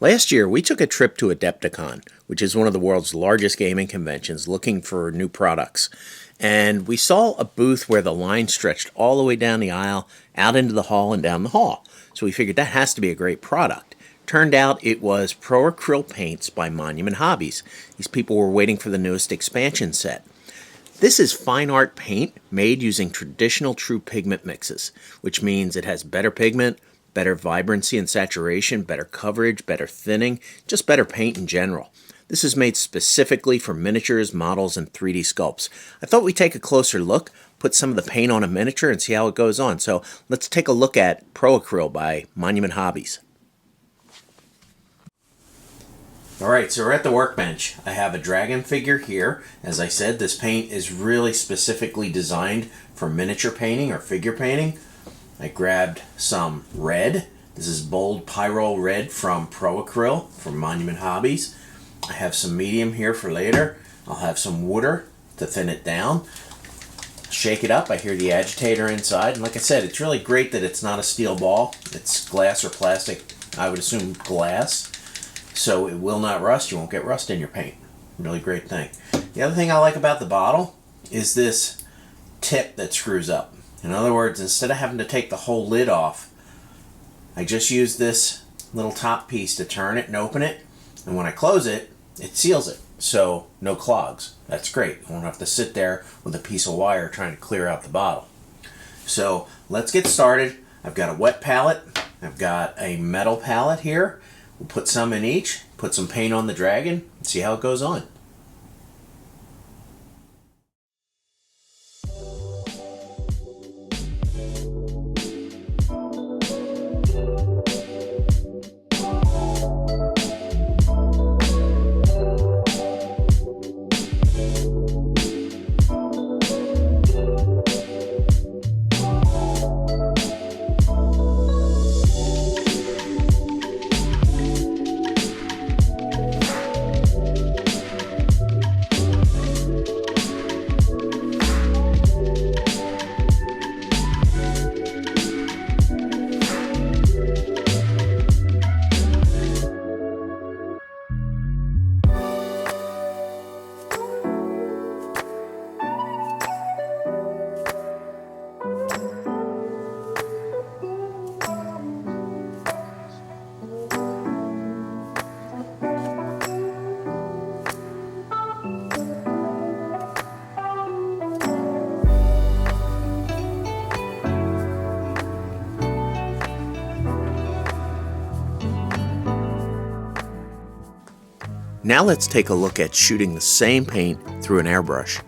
Last year, we took a trip to Adepticon, which is one of the world's largest gaming conventions, looking for new products. And we saw a booth where the line stretched all the way down the aisle, out into the hall, and down the hall. So we figured that has to be a great product. Turned out it was Pro Acryl paints by Monument Hobbies. These people were waiting for the newest expansion set. This is fine art paint made using traditional true pigment mixes, which means it has better pigment, better vibrancy and saturation, better coverage, better thinning, just better paint in general. This is made specifically for miniatures, models, and 3D sculpts. I thought we'd take a closer look, put some of the paint on a miniature, and see how it goes on. So let's take a look at Pro Acryl by Monument Hobbies. Alright, so we're at the workbench. I have a dragon figure here. As I said, this paint is really specifically designed for miniature painting or figure painting. I grabbed some red. This is bold Pyro red from Pro Acryl from Monument Hobbies. I have some medium here for later. I'll have some water to thin it down. Shake it up. I hear the agitator inside. And like I said, it's really great that it's not a steel ball. It's glass or plastic. I would assume glass. So it will not rust. You won't get rust in your paint. Really great thing. The other thing I like about the bottle is this tip that screws up. In other words, instead of having to take the whole lid off, I just use this little top piece to turn it and open it. And when I close it, it seals it. So no clogs. That's great. I won't have to sit there with a piece of wire trying to clear out the bottle. So let's get started. I've got a wet palette. I've got a metal palette here. We'll put some in each, put some paint on the dragon, and see how it goes on. Now let's take a look at shooting the same paint through an airbrush.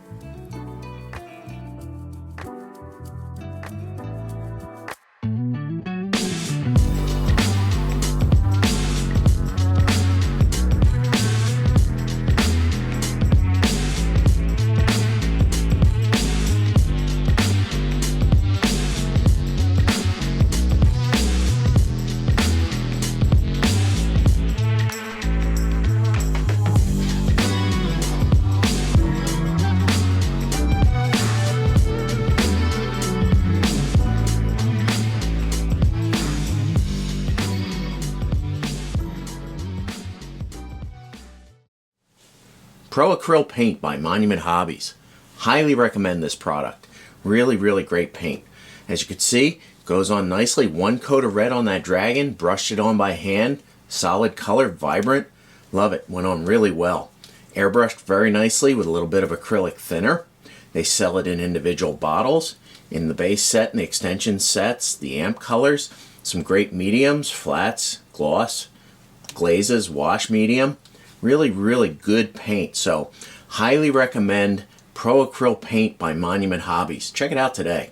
Pro Acryl paint by Monument Hobbies. Highly recommend this product. Really, really great paint. As you can see, it goes on nicely. One coat of red on that dragon, brushed it on by hand. Solid color, vibrant. Love it. Went on really well. Airbrushed very nicely with a little bit of acrylic thinner. They sell it in individual bottles. In the base set and the extension sets, the amp colors, some great mediums, flats, gloss, glazes, wash medium. Really, really good paint. So highly recommend Pro Acryl paint by Monument Hobbies. Check it out today.